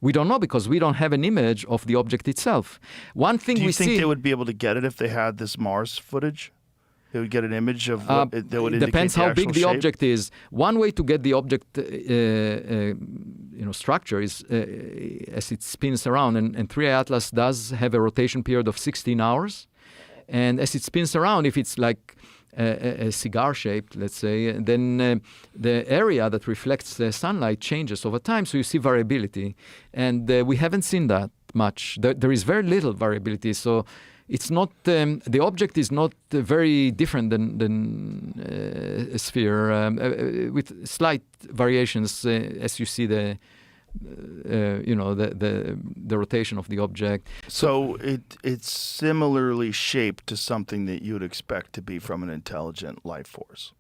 We don't know because we don't have an image of the object itself. One thing Do you we think see... they would be able to get it if they had this Mars footage? They would get an image of what that would indicate depends the how actual big the shape? object is. One way to get the object structure is as it spins around. And 3i Atlas does have a rotation period of 16 hours. And as it spins around, if it's like a cigar shaped, let's say, then the area that reflects the sunlight changes over time, so you see variability. And we haven't seen that much. There is very little variability, so it's not the object is not very different than a sphere, with slight variations as you see the rotation of the object. So it's similarly shaped to something that you'd expect to be from an intelligent life force.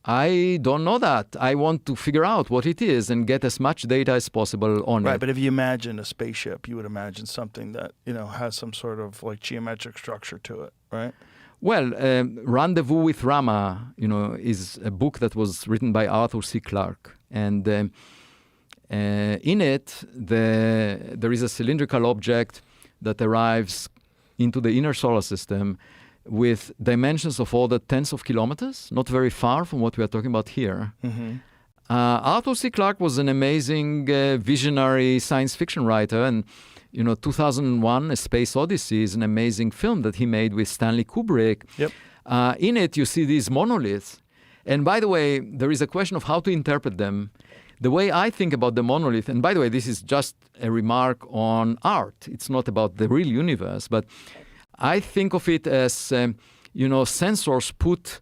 I don't know that. I want to figure out what it is and get as much data as possible on it. Right, but if you imagine a spaceship, you would imagine something that, has some sort of like geometric structure to it, right? Well, Rendezvous with Rama, is a book that was written by Arthur C. Clarke. And in it, there is a cylindrical object that arrives into the inner solar system with dimensions of order tens of kilometers, not very far from what we are talking about here. Mm-hmm. Arthur C. Clarke was an amazing visionary science fiction writer, and 2001: A Space Odyssey is an amazing film that he made with Stanley Kubrick. Yep. In it, you see these monoliths. And by the way, there is a question of how to interpret them. The way I think about the monolith, and by the way, this is just a remark on art. It's not about the real universe, but I think of it as, sensors put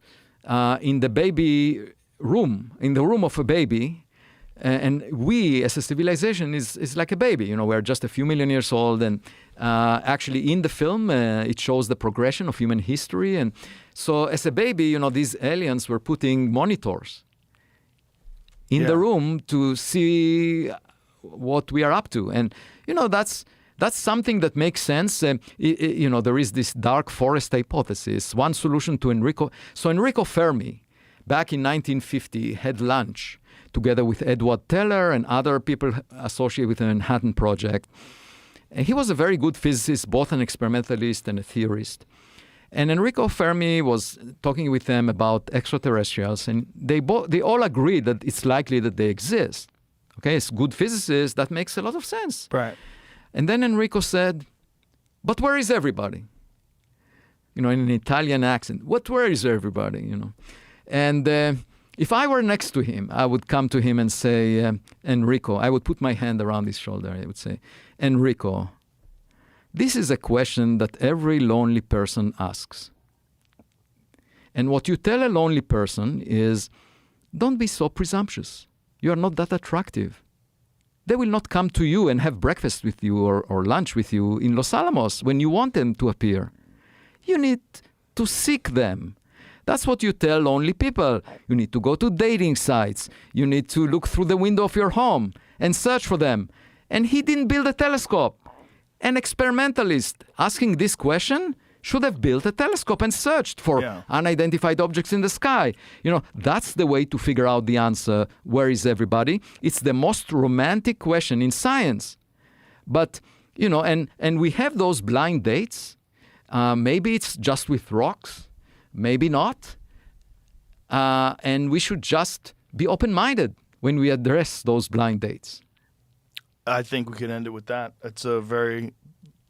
in the baby room, in the room of a baby. And we, as a civilization, is like a baby. We're just a few million years old. And actually, in the film, it shows the progression of human history. And so as a baby, these aliens were putting monitors in the room to see what we are up to. And, that's something that makes sense. There is this dark forest hypothesis, one solution to Enrico. So Enrico Fermi, back in 1950, had lunch together with Edward Teller and other people associated with the Manhattan Project. And he was a very good physicist, both an experimentalist and a theorist. And Enrico Fermi was talking with them about extraterrestrials, and they all agreed that it's likely that they exist. Okay, as good physicists, that makes a lot of sense. Right. And then Enrico said, but where is everybody? In an Italian accent. Where is everybody? And if I were next to him, I would come to him and say, Enrico, I would put my hand around his shoulder. I would say, Enrico, this is a question that every lonely person asks. And what you tell a lonely person is, don't be so presumptuous. You are not that attractive. They will not come to you and have breakfast with you or lunch with you in Los Alamos when you want them to appear. You need to seek them. That's what you tell lonely people. You need to go to dating sites. You need to look through the window of your home and search for them. And he didn't build a telescope. An experimentalist asking this question should have built a telescope and searched for unidentified objects in the sky. That's the way to figure out the answer. Where is everybody? It's the most romantic question in science. But, and we have those blind dates. Maybe it's just with rocks. Maybe not. And we should just be open-minded when we address those blind dates. I think we could end it with that. It's a very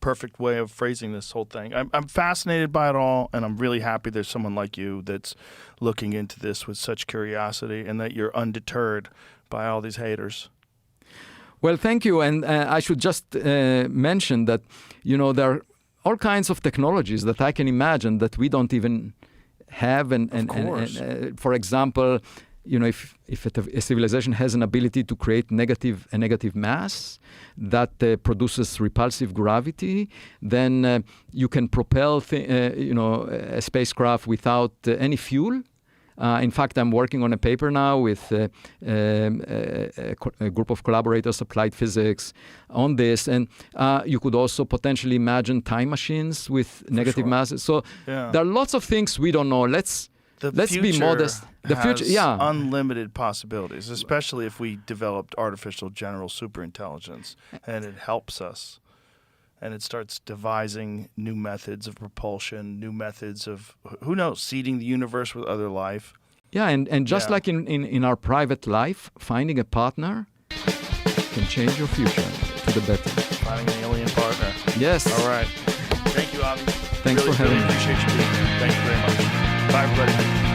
perfect way of phrasing this whole thing. I'm fascinated by it all, and I'm really happy there's someone like you that's looking into this with such curiosity and that you're undeterred by all these haters. Well, thank you. And I should just mention that, there are all kinds of technologies that I can imagine that we don't even have. And for example, if a civilization has an ability to create a negative mass that produces repulsive gravity, then you can propel a spacecraft without any fuel. In fact, I'm working on a paper now with a group of collaborators, applied physics, on this. And you could also potentially imagine time machines with negative masses. So there are lots of things we don't know. let's be modest. The future, yeah. Unlimited possibilities, especially if we developed artificial general superintelligence, and it helps us. And it starts devising new methods of propulsion, new methods of, who knows, seeding the universe with other life. Yeah, and just like in our private life, finding a partner can change your future to the better. Finding an alien partner. Yes. All right. Thank you, Avi. Thanks for having me. Really appreciate you being here. Thank you very much. Bye, everybody.